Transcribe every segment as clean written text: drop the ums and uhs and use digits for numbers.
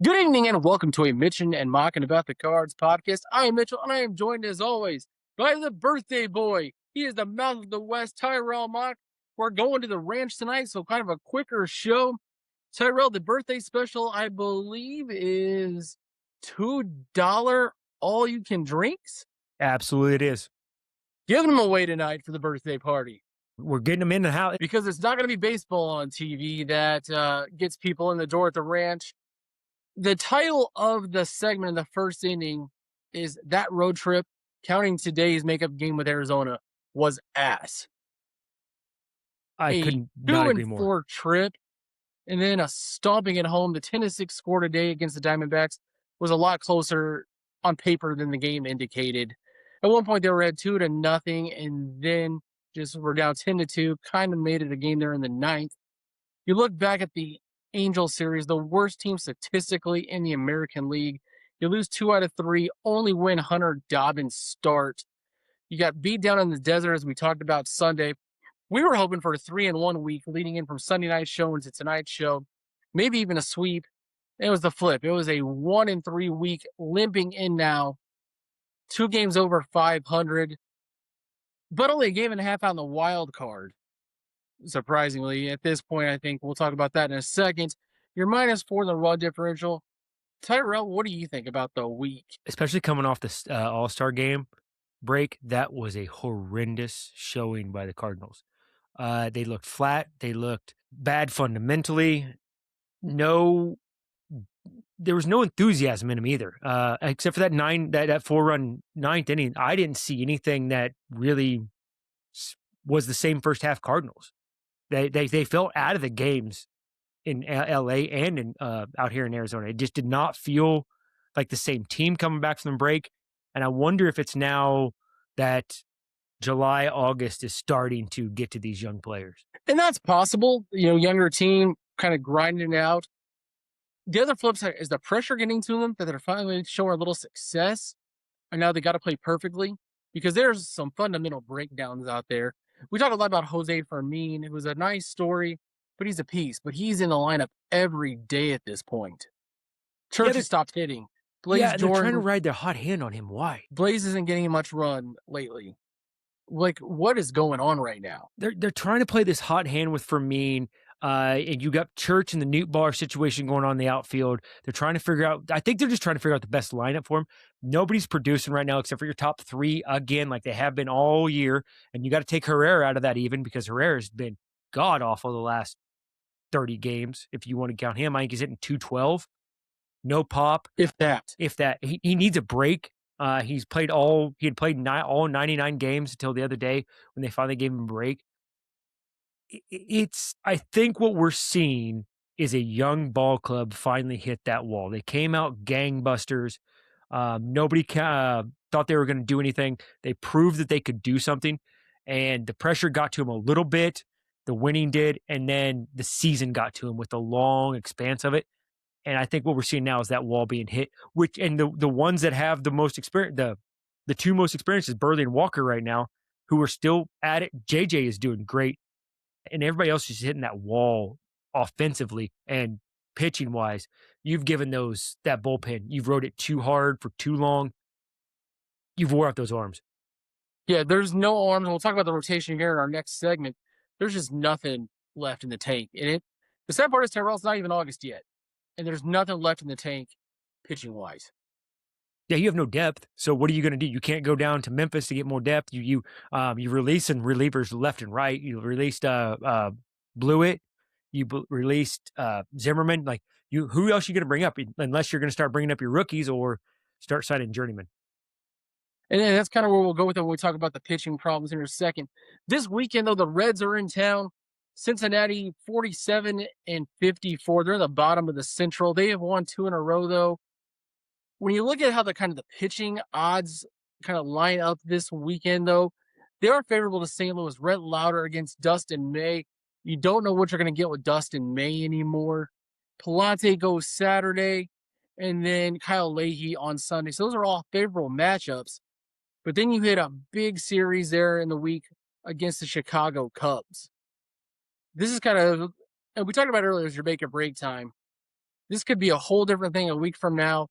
Good evening and welcome to a Mitch'nandMauck'n About the Cards podcast. I am Mitchell and I am joined as always by the birthday boy. He is the mouth of the West, Tyrell Mock. We're going to the ranch tonight, so kind of a quicker show. Tyrell, the birthday special, I believe, is $2 all you can drinks. Absolutely, it is. Giving them away tonight for the birthday party We're getting them in the house. because it's not going to be baseball on TV that gets people in the door at the ranch. The title of the segment in the first inning is That Road Trip, counting today's makeup game with Arizona, was ass. I A could two not and agree more. four trip, and then a stomping at home. The 10-6 score today against the Diamondbacks was a lot closer on paper than the game indicated. At one point, they were at 2-0, and then just were down 10-2. Kind of made it a game there in the ninth. You look back at the Angels series, the worst team statistically in the American League. You lose 2 out of 3, only win Hunter Dobbins start. You got beat down in the desert, as we talked about Sunday. We were hoping for a 3-1 week leading in from Sunday night show into tonight's show, maybe even a sweep. It was the flip. It was a 1-3 week, limping in now, 2 games over 500, but only a game and a half on the wild card. Surprisingly, at this point, I think we'll talk about that in a second. You're -4 in the raw differential. Tyrell, what do you think about the week? Especially coming off this All-Star game break, that was a horrendous showing by the Cardinals. They looked flat. They looked bad fundamentally. No, there was no enthusiasm in them either, except for that 4-run ninth inning. I didn't see anything that really was the same first half Cardinals. They felt out of the games in LA and in out here in Arizona. It just did not feel like the same team coming back from the break. And I wonder if it's now that July, August is starting to get to these young players. And that's possible. Younger team kind of grinding it out. The other flip side is the pressure getting to them that they're finally showing a little success. And now they got to play perfectly because there's some fundamental breakdowns out there. We talk a lot about Jose Fermin. It was a nice story, but he's a piece. But he's in the lineup every day at this point. Church has stopped hitting. Blaze They're trying to Jordan, ride their hot hand on him. Why? Blaze isn't getting much run lately. Like, what is going on right now? They're trying to play this hot hand with Fermin. And you got Church and the Newt Bar situation going on in the outfield. They're trying to figure out, I think they're just trying to figure out the best lineup for him. Nobody's producing right now except for your top three again, like they have been all year. And you got to take Herrera out of that even because Herrera's been god awful the last 30 games. If you want to count him, I think he's hitting 212. No pop. If that. He needs a break. He had played all 99 games until the other day when they finally gave him a break. I think what we're seeing is a young ball club finally hit that wall. They came out gangbusters. Nobody thought they were going to do anything. They proved that they could do something, and the pressure got to them a little bit. The winning did, and then the season got to them with the long expanse of it. And I think what we're seeing now is that wall being hit, and the ones that have the most experience, the two most experienced is Burley and Walker right now, who are still at it. JJ is doing great. And everybody else is hitting that wall offensively and pitching wise. You've given that bullpen. You've rode it too hard for too long. You've wore out those arms. Yeah, there's no arms. We'll talk about the rotation here in our next segment. There's just nothing left in the tank. The sad part is Tyrell's not even August yet. And there's nothing left in the tank pitching wise. Yeah, you have no depth. So what are you going to do? You can't go down to Memphis to get more depth. You releasing relievers left and right. You released Blewett. You released Zimmerman. Like who else are you going to bring up unless you're going to start bringing up your rookies or start signing journeyman? And then that's kind of where we'll go with it when we talk about the pitching problems in a second. This weekend, though, the Reds are in town. Cincinnati 47-54. They're in the bottom of the Central. They have won 2 in a row, though. When you look at how the pitching odds kind of line up this weekend, though, they are favorable to St. Louis. Rhett Lauder against Dustin May. You don't know what you're going to get with Dustin May anymore. Palante goes Saturday, and then Kyle Leahy on Sunday. So those are all favorable matchups. But then you hit a big series there in the week against the Chicago Cubs. This is kind of, and we talked about earlier, is your make or break time. This could be a whole different thing a week from now,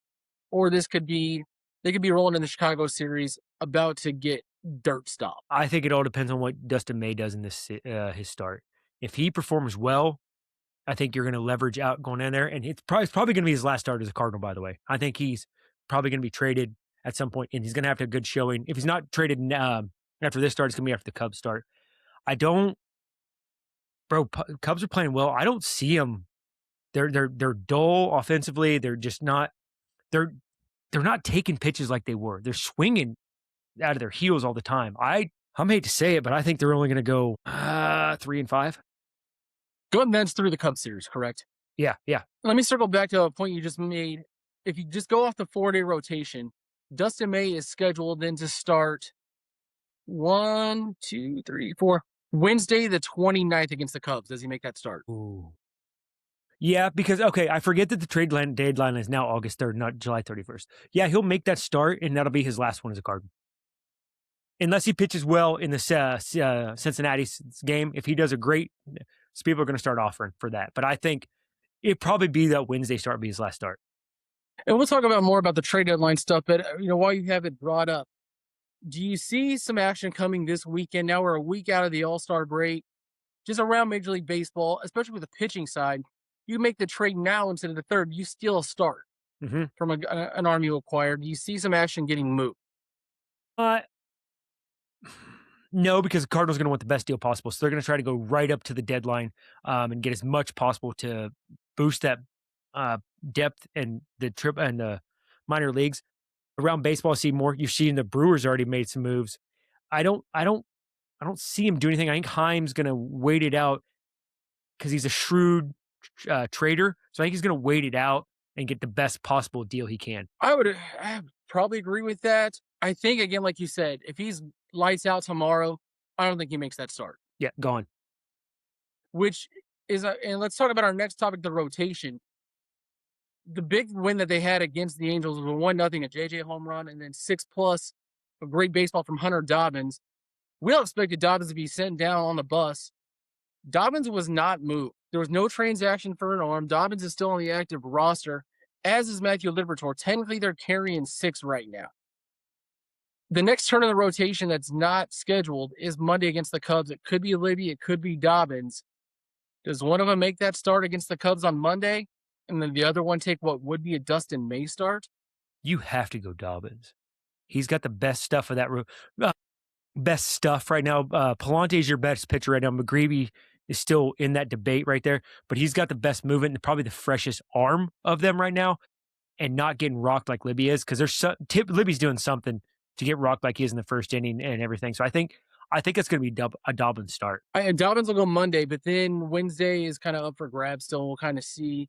or this could be they could be rolling in the Chicago series about to get dirt stomped. I think it all depends on what Dustin May does in his start. If he performs well, I think you're going to leverage out going in there, and it's probably going to be his last start as a Cardinal. By the way, I think he's probably going to be traded at some point, and he's going to have to have a good showing. If he's not traded after this start, it's going to be after the Cubs start. I don't, bro. Cubs are playing well. I don't see them. They're dull offensively. They're just not. They're not taking pitches like they were. They're swinging out of their heels all the time. I'm hate to say it, but I think they're only going to go 3-5. Going thence through the Cubs series, correct? Yeah, yeah. Let me circle back to a point you just made. If you just go off the 4-day rotation, Dustin May is scheduled then to start 1, 2, 3, 4 Wednesday the 29th against the Cubs. Does he make that start? Ooh. Yeah, because okay, I forget that the deadline is now August 3rd, not July 31st. Yeah, he'll make that start, and that'll be his last one as a Cardinal. Unless he pitches well in the Cincinnati game. If he does a great, people are going to start offering for that. But I think it'd probably be that Wednesday start be his last start. And we'll talk about more about the trade deadline stuff. But while you have it brought up, do you see some action coming this weekend? Now we're a week out of the All-Star break, just around Major League Baseball, especially with the pitching side. You make the trade now instead of the third, you steal a start Mm-hmm. from an arm you acquired. Do you see some action getting moved? Uh, no, because the Cardinals are going to want the best deal possible. So they're going to try to go right up to the deadline and get as much possible to boost that depth and the minor leagues. Around baseball, I see more. You've seen the Brewers already made some moves. I don't see him do anything. I think Heim's going to wait it out because he's a shrewd trader. So I think he's going to wait it out and get the best possible deal he can. I probably agree with that. I think, again, like you said, if he's lights out tomorrow, I don't think he makes that start. Yeah, gone. Which is, and let's talk about our next topic, the rotation. The big win that they had against the Angels was a 1-0, a JJ home run, and then 6+ a great baseball from Hunter Dobbins. We all expected Dobbins to be sent down on the bus. Dobbins was not moved. There was no transaction for an arm. Dobbins is still on the active roster, as is Matthew Liberatore. Technically, they're carrying 6 right now. The next turn of the rotation that's not scheduled is Monday against the Cubs. It could be Libby. It could be Dobbins. Does one of them make that start against the Cubs on Monday? And then the other one take what would be a Dustin May start? You have to go Dobbins. He's got the best stuff of that room. Best stuff right now. Palante is your best pitcher right now. McGreevy is still in that debate right there, but he's got the best movement and probably the freshest arm of them right now, and not getting rocked like Libby is because Libby's doing something to get rocked like he is in the first inning and everything. So I think it's going to be a Dobbins start. Dobbins will go Monday, but then Wednesday is kind of up for grabs still. We'll kind of see.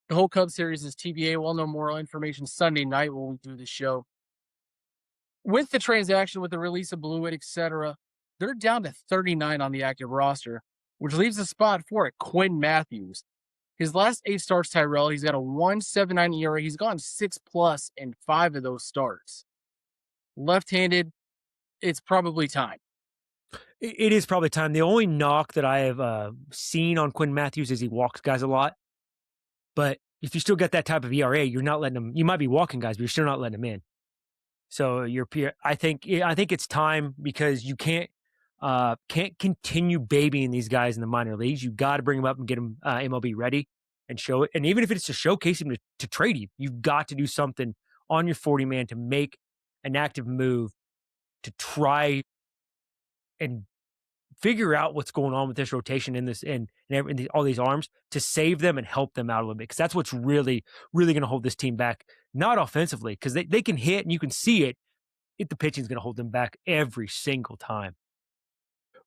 The whole Cubs series is TBA. We'll know more information Sunday night when we do the show. With the transaction, with the release of Blewett, etc., they're down to 39 on the active roster, which leaves a spot for it. Quinn Matthews. His last 8 starts, Tyrell, he's got a 1.79 ERA. He's gone 6+ in 5 of those starts. Left-handed, it's probably time. It is probably time. The only knock that I have seen on Quinn Matthews is he walks guys a lot. But if you still get that type of ERA, you're not letting him. You might be walking guys, but you're still not letting him in. So I think it's time because you can't continue babying these guys in the minor leagues. You got to bring them up and get them MLB ready and show it. And even if it's to showcase him to trade you, you've got to do something on your 40-man to make an active move to try and figure out what's going on with this rotation in this and all these arms to save them and help them out a little bit, because that's what's really going to hold this team back. Not offensively, because they can hit and you can see it. The pitching is going to hold them back every single time.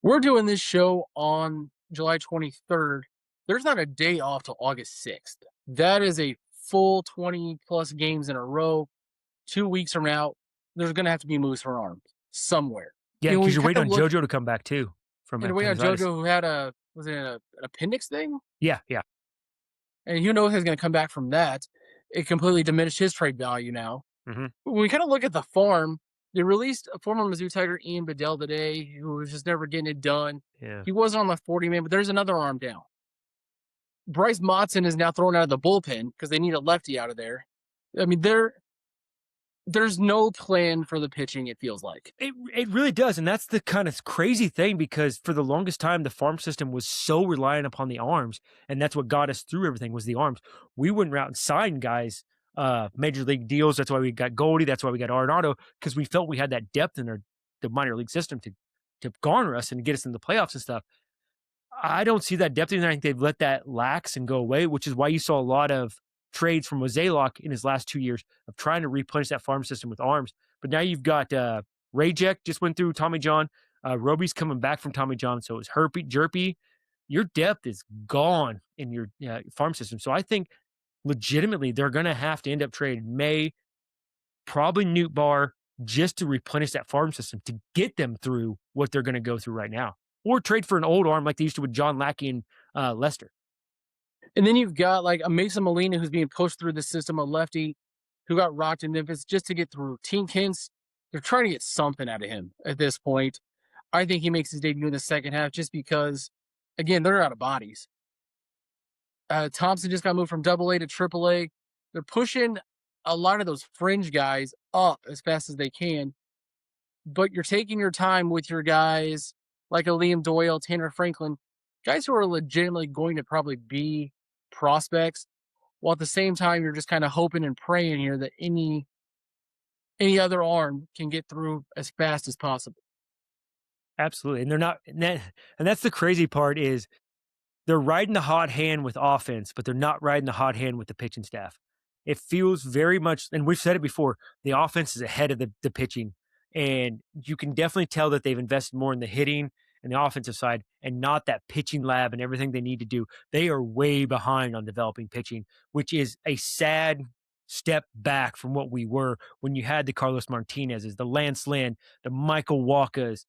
We're doing this show on July 23rd. There's not a day off till August 6th. That is a full 20+ games in a row. 2 weeks from now, there's going to have to be moves for arms somewhere. Yeah, because you're waiting on JoJo to come back too. And waiting on JoJo, who had an appendix thing? Yeah. And who knows if he's going to come back from that. It completely diminished his trade value now. Mm-hmm. When we kind of look at the farm, they released a former Mizzou Tiger, Ian Bedell, today, who was just never getting it done. Yeah. He was on the 40-man, but there's another arm down. Bryce Motson is now thrown out of the bullpen because they need a lefty out of there. I mean, there's no plan for the pitching, it feels like. It really does, and that's the kind of crazy thing because for the longest time, the farm system was so reliant upon the arms, and that's what got us through everything was the arms. We went out and signed guys, major league deals. That's why we got Goldie. That's why we got Arenado because we felt we had that depth in the minor league system to garner us and get us in the playoffs and stuff. I don't see that depth, and I think they've let that lax and go away, which is why you saw a lot of trades from Mozeliak in his last 2 years of trying to replenish that farm system with arms. But now you've got Rajek just went through Tommy John. Roby's coming back from Tommy John, so it's Herpy, Jerpy. Your depth is gone in your farm system. So I think legitimately they're going to have to end up trading May, probably Newt Bar, just to replenish that farm system to get them through what they're going to go through right now, or trade for an old arm like they used to with John Lackey and Lester. And then you've got like a Mason Molina who's being pushed through the system, a lefty who got rocked in Memphis just to get through. Tink Hintz, they're trying to get something out of him at this point. I think he makes his debut in the second half just because, again, they're out of bodies. Thompson just got moved from Double A to Triple A. They're pushing a lot of those fringe guys up as fast as they can, but you're taking your time with your guys like a Liam Doyle, Tanner Franklin, guys who are legitimately going to probably be prospects. While at the same time, you're just kind of hoping and praying here that any other arm can get through as fast as possible. Absolutely, and they're not, and that's the crazy part is they're riding the hot hand with offense, but they're not riding the hot hand with the pitching staff. It feels very much, and we've said it before, the offense is ahead of the pitching. And you can definitely tell that they've invested more in the hitting and the offensive side and not that pitching lab and everything they need to do. They are way behind on developing pitching, which is a sad step back from what we were when you had the Carlos Martinez's, the Lance Lynn, the Michael Walkas,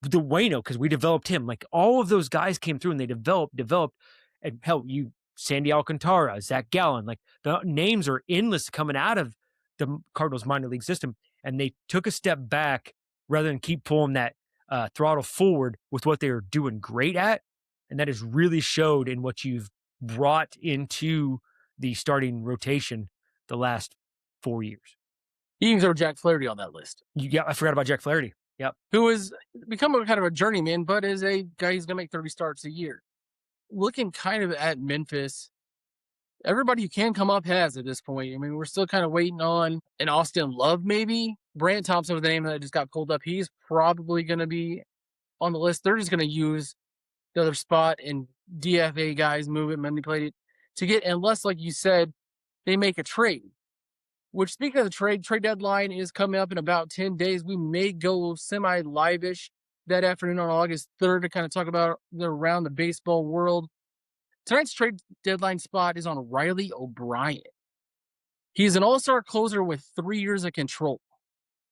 the Wayno, because we developed him. Like all of those guys came through and they developed, and hell, you Sandy Alcantara, Zach Gallen, like the names are endless coming out of the Cardinals minor league system, and they took a step back rather than keep pulling that throttle forward with what they were doing great at, and that has really showed in what you've brought into the starting rotation the last 4 years. You can throw Jack Flaherty on that list, I forgot about Jack Flaherty. Yep. who has become a kind of a journeyman, but is a guy who's going to make 30 starts a year. Looking kind of at Memphis, everybody who can come up has at this point. I mean, we're still kind of waiting on an Austin Love, maybe. Brant Thompson was the name that just got pulled up. He's probably going to be on the list. They're just going to use the other spot and DFA guys move it, manipulate it to get, unless, like you said, they make a trade. Which, speaking of the trade deadline is coming up in about 10 days. We may go semi-live-ish that afternoon on August 3rd to kind of talk about around the baseball world. Tonight's trade deadline spot is on Riley O'Brien. He's an all-star closer with 3 years of control.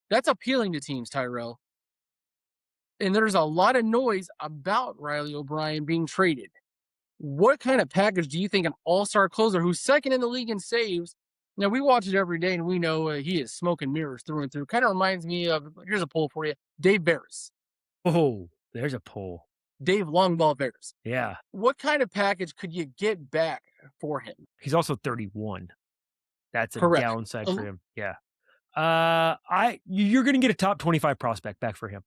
That's appealing to teams, Tyrell. And there's a lot of noise about Riley O'Brien being traded. What kind of package do you think an all-star closer who's second in the league in saves? Now, we watch it every day, and we know he is smoke and mirrors through and through. Kind of reminds me of, here's a poll for you, Dave Barris. Oh, there's a poll. Dave Longball Barris. Yeah. What kind of package could you get back for him? He's also 31. That's a Correct. downside for him. Yeah. You're going to get a top 25 prospect back for him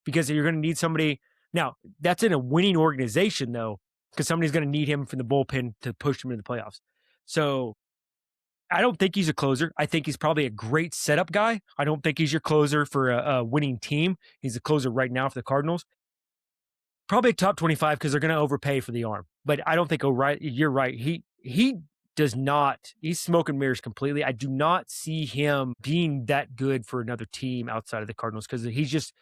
because you're going to need somebody. Now, that's in a winning organization, though, because somebody's going to need him from the bullpen to push him into the playoffs. So I don't think he's a closer. I think he's probably a great setup guy. I don't think he's your closer for a winning team. He's a closer right now for the Cardinals. Probably a top 25 because they're going to overpay for the arm. But I don't think you're right. He does not. He's smoke and mirrors completely. I do not see him being that good for another team outside of the Cardinals because he's just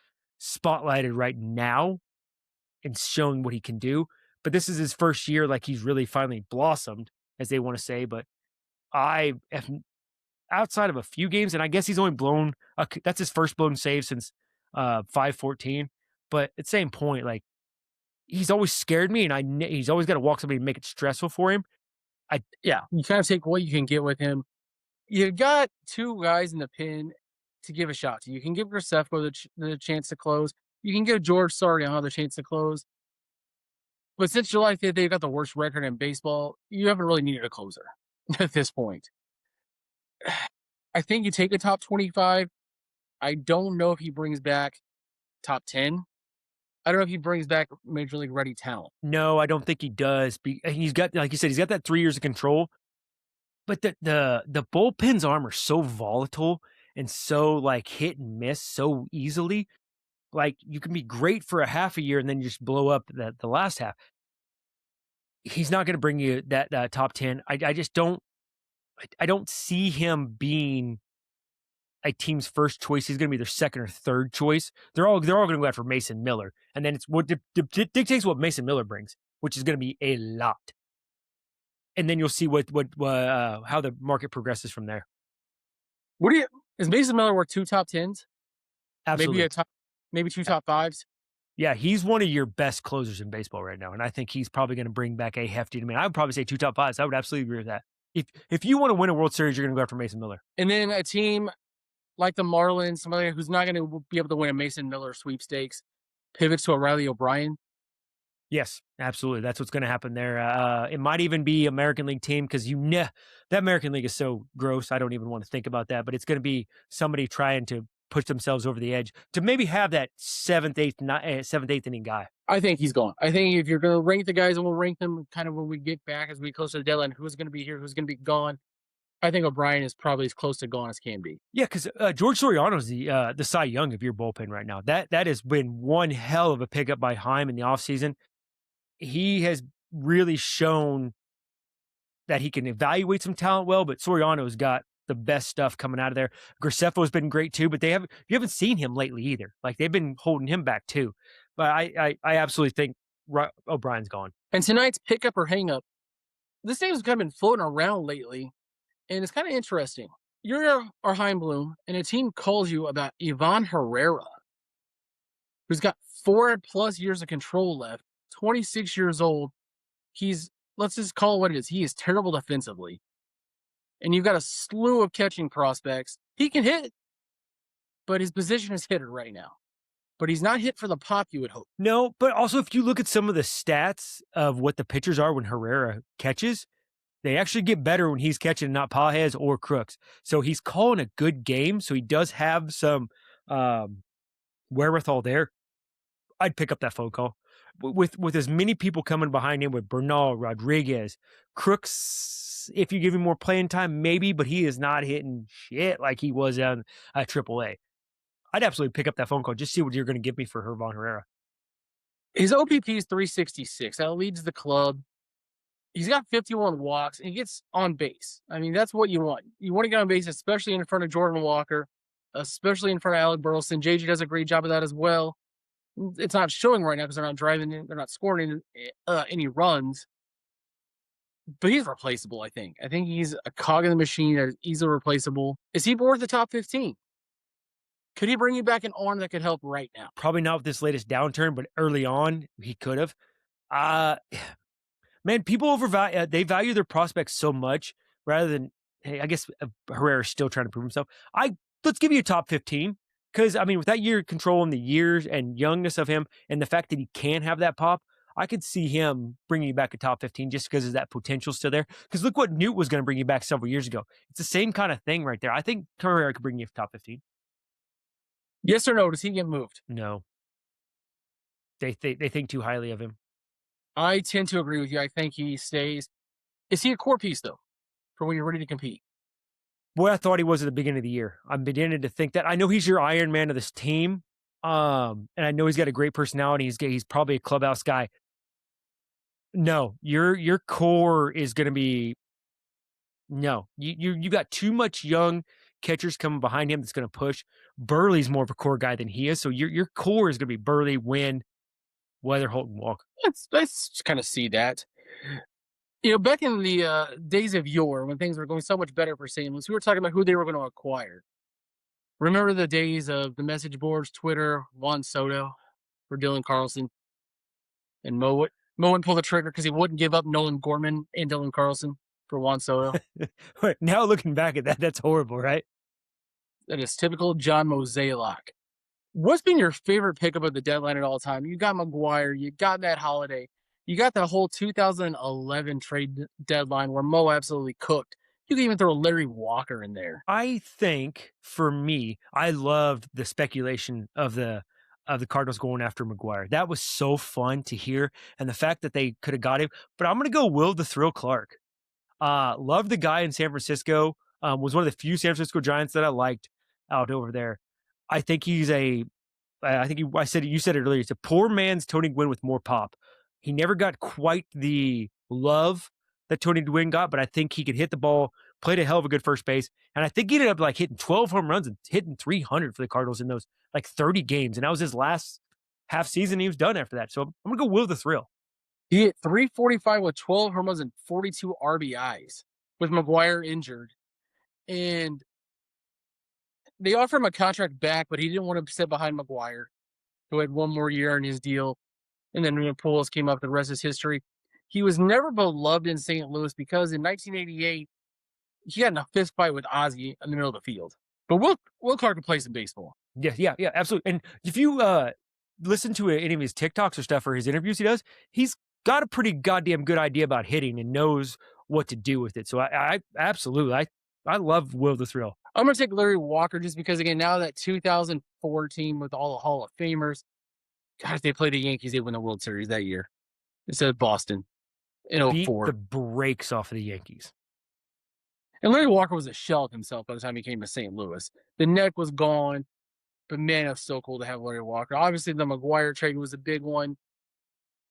spotlighted right now and shown what he can do. But this is his first year, like he's really finally blossomed, as they want to say. But I have, outside of a few games, and I guess he's only blown, that's his first blown save since 5/14. But at the same point, like, he's always scared me, and he's always got to walk somebody and make it stressful for him. Yeah, you kind of take what you can get with him. You got two guys in the pin to give a shot to. You can give Gracefko the chance to close. You can give George Sariano the chance to close. But since July 5th, they've got the worst record in baseball. You haven't really needed a closer at this point. I think you take a top 25. I don't know if he brings back top 10. I don't know if he brings back major league ready talent. No, I don't think he does. He's got, like you said, he's got that 3 years of control. But the bullpen's arm are so volatile and so like hit and miss so easily. Like you can be great for a half a year and then you just blow up the last half. He's not going to bring you that top 10. I just don't. I don't see him being a team's first choice. He's going to be their second or third choice. They're all going to go after Mason Miller, and then it's what dictates what Mason Miller brings, which is going to be a lot. And then you'll see what how the market progresses from there. What do you is Mason Miller worth 2 top 10s? Absolutely, Maybe 2 top 5s? yeah, he's one of your best closers in baseball right now, and I think he's probably going to bring back a hefty demand. I would probably say 2 top 5s. I would absolutely agree with that. If you want to win a World Series, you're going to go after Mason Miller. And then a team like the Marlins, somebody who's not going to be able to win a Mason Miller sweepstakes, pivots to a Riley O'Brien. Yes, absolutely. That's what's going to happen there. It might even be American League team because that American League is so gross. I don't even want to think about that. But it's going to be somebody trying to push themselves over the edge to maybe have that seventh, eighth inning guy. I think he's gone. I think if you're going to rank the guys, and we'll rank them kind of when we get back as we get closer to the deadline, who's going to be here, who's going to be gone. I think O'Brien is probably as close to gone as can be. Yeah, because George Soriano's the Cy Young of your bullpen right now. That has been one hell of a pickup by Heim in the offseason. He has really shown that he can evaluate some talent well, but Soriano's got the best stuff coming out of there. Graceffo's been great too, but you haven't seen him lately either. Like they've been holding him back too. But I absolutely think O'Brien's gone. And tonight's pickup or hang up, this name's kind of been floating around lately, and it's kind of interesting. You're our Heimblum, and a team calls you about Ivan Herrera, who's got 4+ years of control left, 26 years old. Let's just call it what it is. He is terrible defensively. And you've got a slew of catching prospects. He can hit, but his position is hitter right now. But he's not hit for the pop you would hope. No, but also if you look at some of the stats of what the pitchers are when Herrera catches, they actually get better when he's catching not Pages or Crooks. So he's calling a good game. So he does have some wherewithal there. I'd pick up that phone call. With as many people coming behind him with Bernal, Rodriguez, Crooks, if you give him more playing time, maybe, but he is not hitting shit like he was on AAA. I'd absolutely pick up that phone call. Just see what you're going to give me for Hervan Herrera. His OPP is 366. That leads the club. He's got 51 walks, and he gets on base. I mean, that's what you want. You want to get on base, especially in front of Jordan Walker, especially in front of Alec Burleson. JG does a great job of that as well. It's not showing right now because they're not driving in, they're not scoring any runs. But he's replaceable, I think. I think he's a cog in the machine that is easily replaceable. Is he worth the top 15? Could he bring you back an arm that could help right now? Probably not with this latest downturn, but early on, he could have. Man, people they value their prospects so much rather than, hey, I guess Herrera's still trying to prove himself. Let's give you a top 15. Because, I mean, with that year controlling the years and youngness of him and the fact that he can have that pop, I could see him bringing you back a top 15 just because of that potential still there. Because look what Newt was going to bring you back several years ago. It's the same kind of thing right there. I think Herrera could bring you top 15. Yes or no? Does he get moved? No. They think too highly of him. I tend to agree with you. I think he stays. Is he a core piece, though, for when you're ready to compete? Boy, I thought he was at the beginning of the year. I'm beginning to think that. I know he's your Iron Man of this team. And I know he's got a great personality. He's probably a clubhouse guy. No, your core is going to be no. You got too much young catchers coming behind him that's going to push. Burley's more of a core guy than he is. So your core is going to be Burley, Wynn, Weatherholt, and Walker. Let's kind of see that. You know, back in the days of yore, when things were going so much better for St. Louis, we were talking about who they were going to acquire. Remember the days of the message boards, Twitter, Juan Soto for Dylan Carlson, and Mo wouldn't pull the trigger because he wouldn't give up Nolan Gorman and Dylan Carlson for Juan Soto. Now looking back at that, that's horrible, right? That is typical John Mozeliak. What's been your favorite pickup of the deadline at all time? You got McGuire, you got Matt Holliday, You got the whole 2011 deadline where Mo absolutely cooked. You can even throw Larry Walker in there. I think for me, I loved the speculation of the Cardinals going after McGuire. That was so fun to hear, and the fact that they could have got him. But I'm going to go Will the Thrill Clark. Love the guy in San Francisco. Was one of the few San Francisco Giants that I liked out over there. I think he's a I think you, I said you said it earlier. It's a poor man's Tony Gwynn with more pop. He never got quite the love that Tony Gwynn got, but I think he could hit the ball, played a hell of a good first base, and I think he ended up like hitting 12 home runs and hitting 300 for the Cardinals in those like 30 games, and that was his last half season. He was done after that, so I'm gonna go Will the Thrill. He hit 345 with 12 home runs and 42 RBIs with McGuire injured. And they offered him a contract back, but he didn't want to sit behind McGuire, who had one more year in his deal. And then when Pujols came up, the rest is history. He was never beloved in St. Louis because in 1988, he got in a fist fight with Ozzie in the middle of the field. But Will Clark could play some baseball. Yeah, absolutely. And if you listen to any of his TikToks or stuff or his interviews he does, he's got a pretty goddamn good idea about hitting and knows what to do with it. So I absolutely I love Will the Thrill. I'm going to take Larry Walker just because, again, now that 2014 with all the Hall of Famers, God, if they played the Yankees, they win the World Series that year instead of Boston in Beat the 04. brakes off of the Yankees. And Larry Walker was a shell of himself by the time he came to St. Louis. The neck was gone, but man, it was so cool to have Larry Walker. Obviously, the McGuire trade was a big one.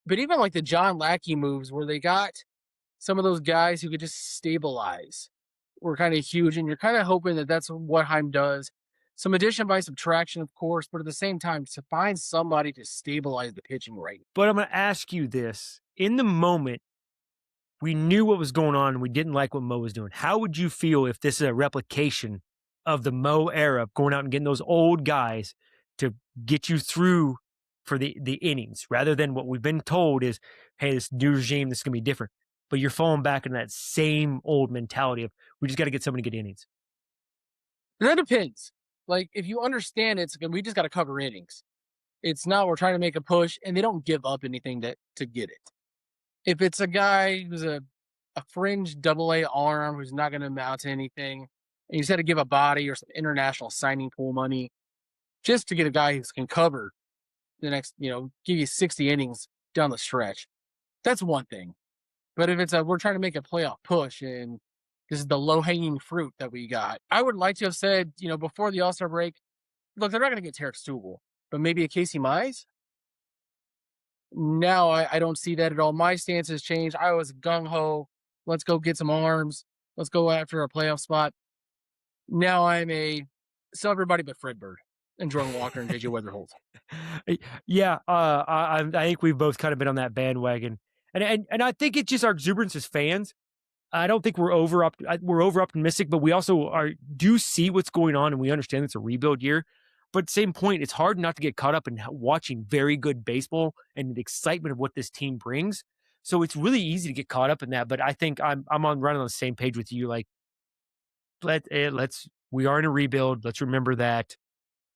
But even like the John Lackey moves where they got some of those guys who could just stabilize were kind of huge. And you're kind of hoping that that's what Heim does. Some addition by subtraction, of course, but at the same time, to find somebody to stabilize the pitching right. But I'm going to ask you this. In the moment, we knew what was going on and we didn't like what Mo was doing. How would you feel if this is a replication of the Mo era of going out and getting those old guys to get you through for the innings rather than what we've been told is, hey, this new regime, this is going to be different. But you're falling back in that same old mentality of we just got to get somebody to get innings. And that depends. Like, if you understand it's we just got to cover innings. It's not we're trying to make a push, and they don't give up anything to get it. If it's a guy who's a fringe AA arm who's not going to amount to anything, and you just had to give a body or some international signing pool money just to get a guy who can cover the next, give you 60 innings down the stretch, that's one thing. But if it's we're trying to make a playoff push and this is the low hanging fruit that we got, I would like to have said, before the All-Star break, look, they're not going to get Tarek Stubble, but maybe a Casey Mize. Now I don't see that at all. My stance has changed. I was gung ho. Let's go get some arms. Let's go after a playoff spot. Now I'm a sell everybody but Fred Bird and Jordan Walker and JJ Weatherholt. Yeah, I think we've both kind of been on that bandwagon, and I think it's just our exuberance as fans. I don't think we're over optimistic, but we also do see what's going on, and we understand it's a rebuild year. But at the same point, it's hard not to get caught up in watching very good baseball and the excitement of what this team brings. So it's really easy to get caught up in that. But I think I'm running on the same page with you. Like, we are in a rebuild. Let's remember that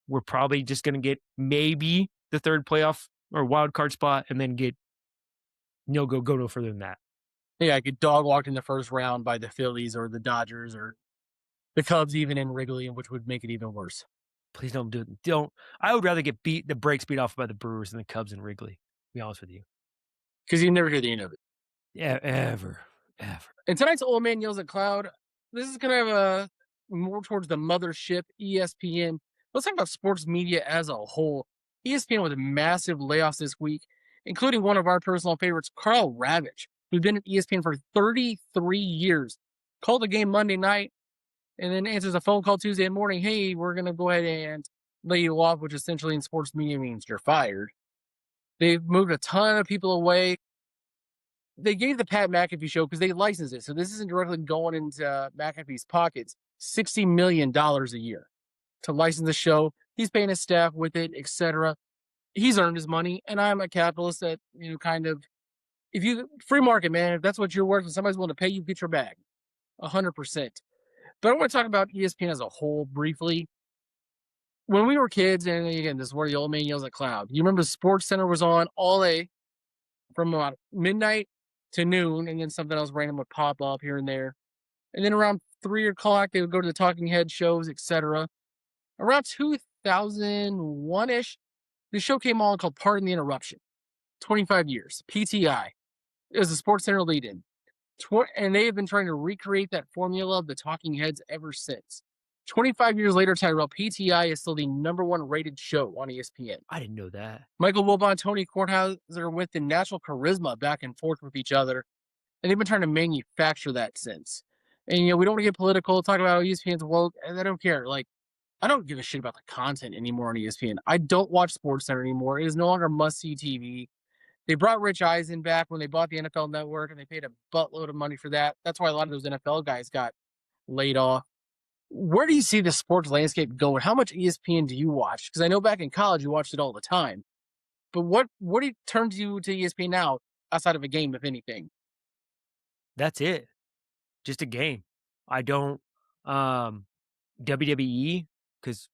we're probably just going to get maybe the third playoff or wild card spot, and then get go no further than that. Yeah, I get dog walked in the first round by the Phillies or the Dodgers or the Cubs, even in Wrigley, which would make it even worse. Please don't do it. Don't. I would rather get the brakes beat off by the Brewers than the Cubs and Wrigley. To be honest with you, Because you never hear the end of it. yeah, ever. And tonight's Old Man Yells at Cloud, this is going to have a more towards the mothership, ESPN. Let's talk about sports media as a whole. ESPN with massive layoffs this week, including one of our personal favorites, Carl Ravitch, who's been at ESPN for 33 years. Called the game Monday night and then answers a phone call Tuesday morning. Hey, we're going to go ahead and lay you off, which essentially in sports media means you're fired. They've moved a ton of people away. They gave the Pat McAfee show because they licensed it. So this isn't directly going into McAfee's pockets. $60 million a year to license the show. He's paying his staff with it, etc. He's earned his money, and I'm a capitalist that, kind of, if you, free market, man, if that's what you're worth and somebody's willing to pay you, get your bag. 100%. But I want to talk about ESPN as a whole briefly. When we were kids, and again, this is where the Old Man Yells at Cloud. You remember Sports Center was on all day. from about midnight to noon, and then something else random would pop up here and there. And then around 3 o'clock, they would go to the talking head shows, etc. Around 2001 ish, the show came on called Pardon the Interruption. 25 years, PTI. It was a Sports Center lead in. And they have been trying to recreate that formula of the talking heads ever since. 25 years later, Tyrell, PTI is still the number one rated show on ESPN. I didn't know that. Michael Wilbon and Tony Kornheiser with the natural charisma back and forth with each other, and they've been trying to manufacture that since. And we don't want to get political, talk about ESPN's woke, and I don't care. Like, I don't give a shit about the content anymore on ESPN. I don't watch SportsCenter anymore. It is no longer must-see TV. They brought Rich Eisen back when they bought the NFL Network, and they paid a buttload of money for that. That's why a lot of those NFL guys got laid off. Where do you see the sports landscape going? How much ESPN do you watch? Because I know back in college you watched it all the time. But what turns you to ESPN now outside of a game, if anything? That's it. Just a game. I don't WWE because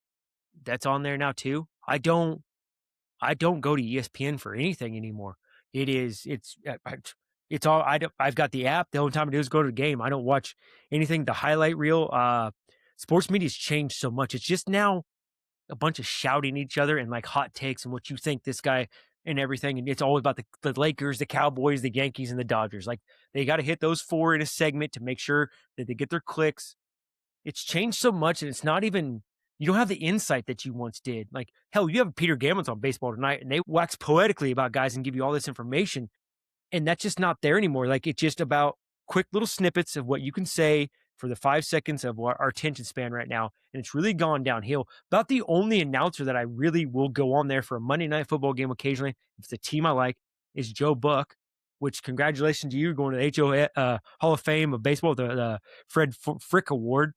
that's on there now too. I don't go to ESPN for anything anymore. It's all I've got the app. The only time I do is go to the game. I don't watch anything. The highlight reel. Sports media's changed so much. It's just now a bunch of shouting at each other and like hot takes and what you think this guy and everything. And it's always about the Lakers, the Cowboys, the Yankees, and the Dodgers. Like they got to hit those four in a segment to make sure that they get their clicks. It's changed so much, and it's not even you don't have the insight that you once did. Like hell, you have Peter Gammons on Baseball Tonight, and they wax poetically about guys and give you all this information, and that's just not there anymore. Like it's just about quick little snippets of what you can say for the 5 seconds of our attention span right now, and it's really gone downhill. About the only announcer that I really will go on there for a Monday Night Football game occasionally, if it's a team I like, is Joe Buck. Which congratulations to you going to the Hall of Fame of Baseball, the Fred Frick Award.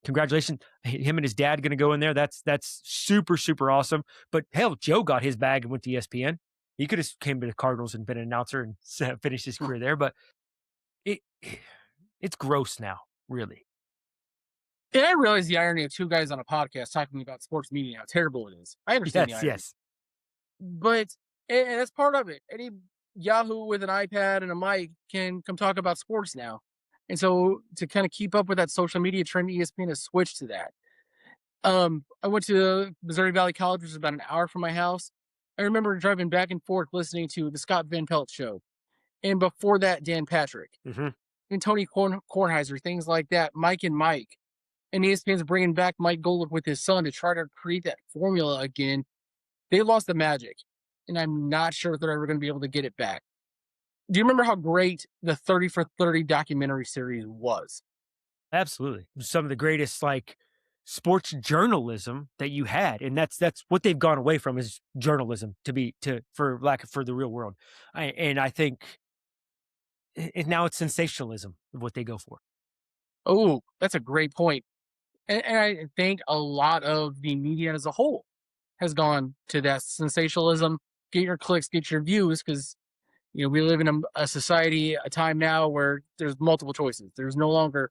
Congratulations, him and his dad going to go in there. That's super super awesome. But hell, Joe got his bag and went to ESPN. He could have came to the Cardinals and been an announcer and finished his career there. But it it's gross now, really. And I realize the irony of two guys on a podcast talking about sports media, how terrible it is. I understand the Yes, irony. yes, But and that's part of it. Any Yahoo with an iPad and a mic can come talk about sports now. And so to kind of keep up with that social media trend, ESPN has switched to that. I went to Missouri Valley College, which is about an hour from my house. I remember driving back and forth listening to the Scott Van Pelt show. And before that, Dan Patrick hmm and Tony Kornheiser, things like that, Mike and Mike. And ESPN's bringing back Mike Golick with his son to try to create that formula again. They lost the magic, and I'm not sure if they're ever going to be able to get it back. Do you remember how great the 30 for 30 documentary series was? absolutely. Some of the greatest like sports journalism that you had, and that's what they've gone away from is journalism for lack of for the real world. And I think now it's sensationalism of what they go for. Oh, that's a great point. And I think a lot of the media as a whole has gone to that sensationalism. Get your clicks, get your views, because we live in a society, a time now where there's multiple choices. There's no longer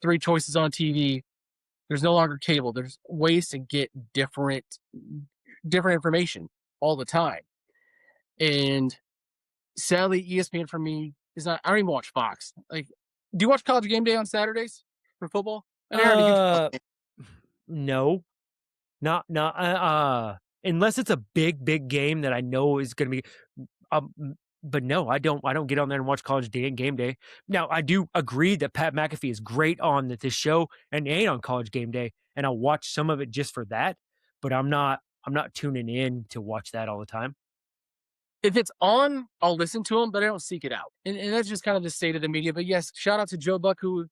three choices on TV. There's no longer cable. There's ways to get different information all the time. And sadly, ESPN for me is not. I don't even watch Fox. Like, do you watch College Game Day on Saturdays for football? I never had a huge. Uh, no, not unless it's a big game that I know is going to be. But no, I don't get on there and watch Game Day. Now I do agree that Pat McAfee is great on this show and ain't on College Game Day, and I'll watch some of it just for that. But I'm not tuning in to watch that all the time. If it's on, I'll listen to them, but I don't seek it out. And that's just kind of the state of the media. But yes, shout out to Joe Buck, who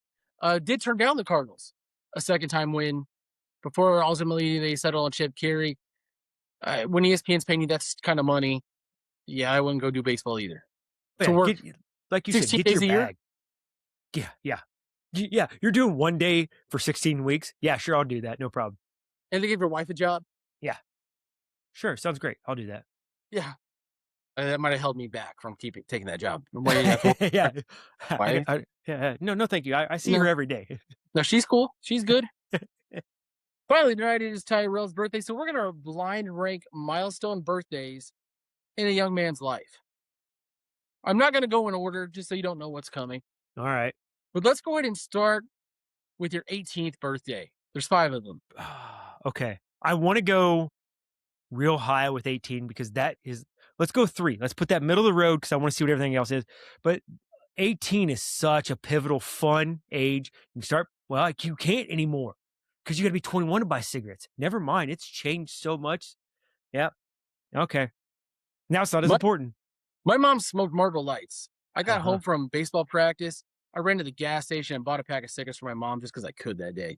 did turn down the Cardinals a second time win before ultimately they settled on Chip Carey. When ESPN's paying you that kind of money, yeah, I wouldn't go do baseball either. But To yeah, work like you said, 16 get days your a year, bag. Yeah, yeah, yeah. You're doing one day for 16 weeks. Yeah, sure, I'll do that. No problem. and they give your wife a job, Yeah, sure, sounds great. I'll do that. yeah, that might have held me back from taking that job. I'm waiting at the Yeah. wife. Yeah. No, thank you. I see her No, every day. no, she's cool. She's good. Finally, tonight it is Tyrell's birthday, so we're gonna blind rank milestone birthdays in a young man's life. I'm not going to go in order just so you don't know what's coming. All right. But let's go ahead and start with your 18th birthday. There's 5 of them. Okay. I want to go real high with 18 because that is, let's go 3. Let's put that middle of the road because I want to see what everything else is. But 18 is such a pivotal, fun age. You start, well, like you can't anymore because you got to be 21 to buy cigarettes. Never mind. It's changed so much. Yep. Okay. Now it's not as My, important. my mom smoked Marlboro Lights. I Uh got huh. home from baseball practice. I ran to the gas station and bought a pack of cigarettes for my mom just because I could that day.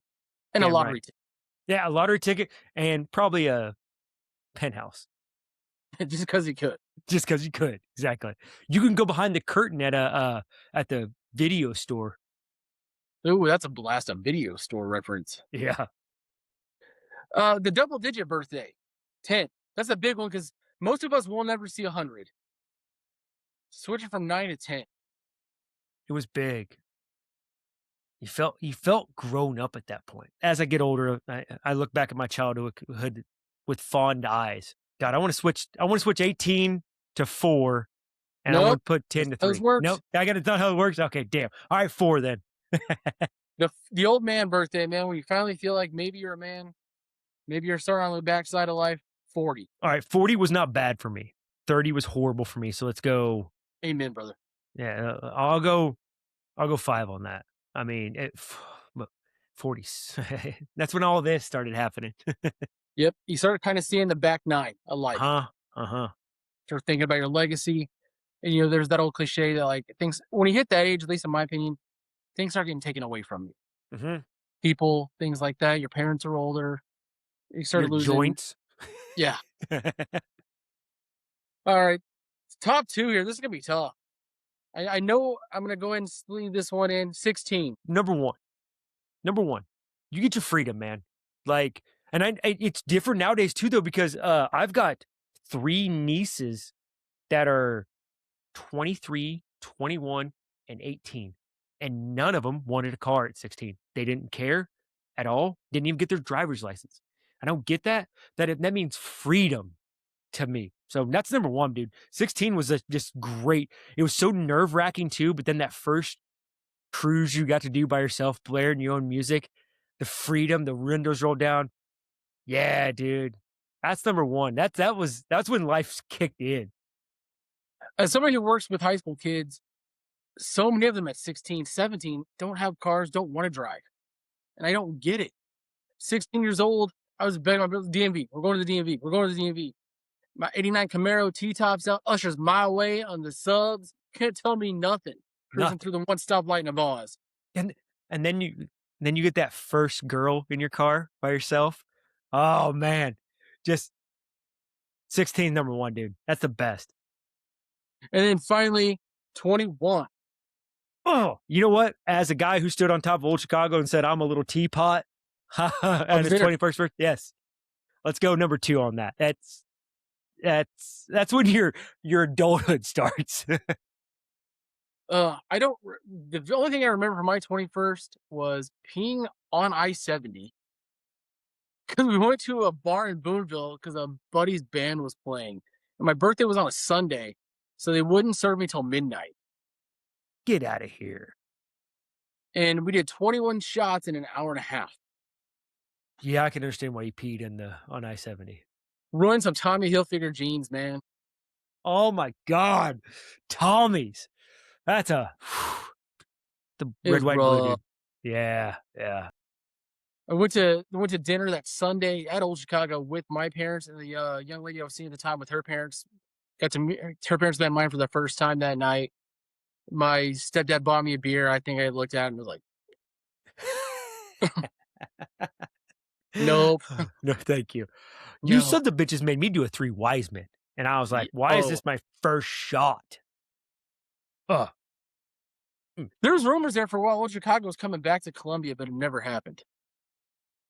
And a Damn right. lottery ticket, Yeah. A lottery ticket and probably a penthouse just because you could. just because you could. Exactly. You can go behind the curtain at the video store. Ooh, that's a blast, a video store reference. Yeah. The double digit birthday, 10. That's a big one because most of us will never see 100. Switching from 9 to 10. It was big. You felt grown up at that point. As I get older, I look back at my childhood with fond eyes. God, I want to switch 18 to 4, and I want Nope. to put That's 10 to how this 3. works. Nope, I got to tell how it works. Okay, damn. All right, 4 then. The old man birthday, man, when you finally feel like maybe you're a man, maybe you're starting on the backside of life, 40. All right, 40 was not bad for me. 30 was horrible for me. So let's go. Amen, brother. Yeah, I'll go 5 on that. I mean, 40s. That's when all this started happening. Yep. You start kind of seeing the back nine of life. Huh? Uh-huh. Start thinking about your legacy. And, there's that old cliche that, like, things, when you hit that age, at least in my opinion, things start getting taken away from you. Mhm. People, things like that. Your parents are older. You start Your losing. joints. Yeah. All right. Top two here. This is going to be tough. I know I'm going to go ahead and leave this one in 16. Number 1. Number 1. You get your freedom, man. Like, and it's different nowadays too though because I've got 3 nieces that are 23, 21, and 18. And none of them wanted a car at 16. They didn't care at all. Didn't even get their driver's license. I don't get that. That means freedom to me. So that's number 1, dude. 16 was just great. It was so nerve-wracking too, but then that first cruise you got to do by yourself, blaring your own music, the freedom, the windows rolled down. Yeah, dude. That's number 1. That's when life kicked in. As somebody who works with high school kids, so many of them at 16, 17 don't have cars, don't want to drive. And I don't get it. 16 years old, I was begging my brother, DMV. We're going to the DMV. We're going to the DMV. My 89 Camaro T-tops out, Usher's my way on the subs. Can't tell me nothing. Cruising Nothing. through the one stoplight in a Vaz. And and then you get that first girl in your car by yourself. Oh man. Just 16 number 1, dude. That's the best. And then finally, 21. Oh, you know what? As a guy who stood on top of Old Chicago and said, I'm a little teapot I at was his there. 21st birthday. Yes. Let's go number 2 on that. That's when your adulthood starts. I don't. The only thing I remember from my 21st was peeing on I-70 because we went to a bar in Boonville because a buddy's band was playing, and my birthday was on a Sunday, so they wouldn't serve me till midnight. Get out of here. And we did 21 shots in an hour and a half. Yeah, I can understand why you peed on I-70. Ruined some Tommy Hilfiger jeans, man. Oh my God. Tommy's. That's the It red, was white, and blue, rough. dude. Yeah, yeah. I went to dinner that Sunday at Old Chicago with my parents and the young lady I was seeing at the time with her parents. Got to meet her parents met mine for the first time that night. My stepdad bought me a beer. I think I looked at it and was like, "Nope, No, thank you. You no." son of bitches made me do a 3 wise men. And I was like, why is Oh, this my first shot? Ugh. there was rumors there for a while. Old Chicago was coming back to Columbia, but it never happened.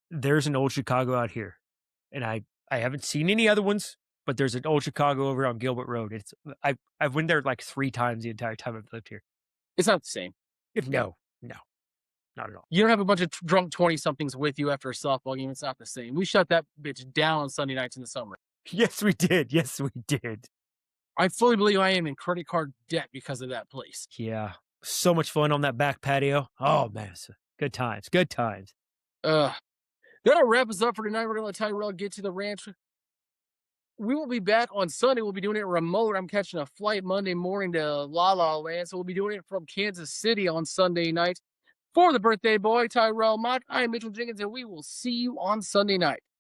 There's an old Chicago out here. And I haven't seen any other ones, but there's an old Chicago over on Gilbert Road. I've went there like 3 times the entire time I've lived here. It's not the same. No, not at all. You don't have a bunch of drunk 20 somethings with you after a softball game. It's not the same. We shut that bitch down on Sunday nights in the summer. Yes, we did. Yes, we did. I fully believe I am in credit card debt because of that place. Yeah. So much fun on that back patio. Oh, man. Good times. Good times. Uh, that'll wrap us up for tonight. We're gonna let Tyrell get to the ranch. We will be back on Sunday. We'll be doing it remote. I'm catching a flight Monday morning to La La Land, so we'll be doing it from Kansas City on Sunday night. For the birthday boy, Tyrell Mott, I am Mitchell Jenkins, and we will see you on Sunday night.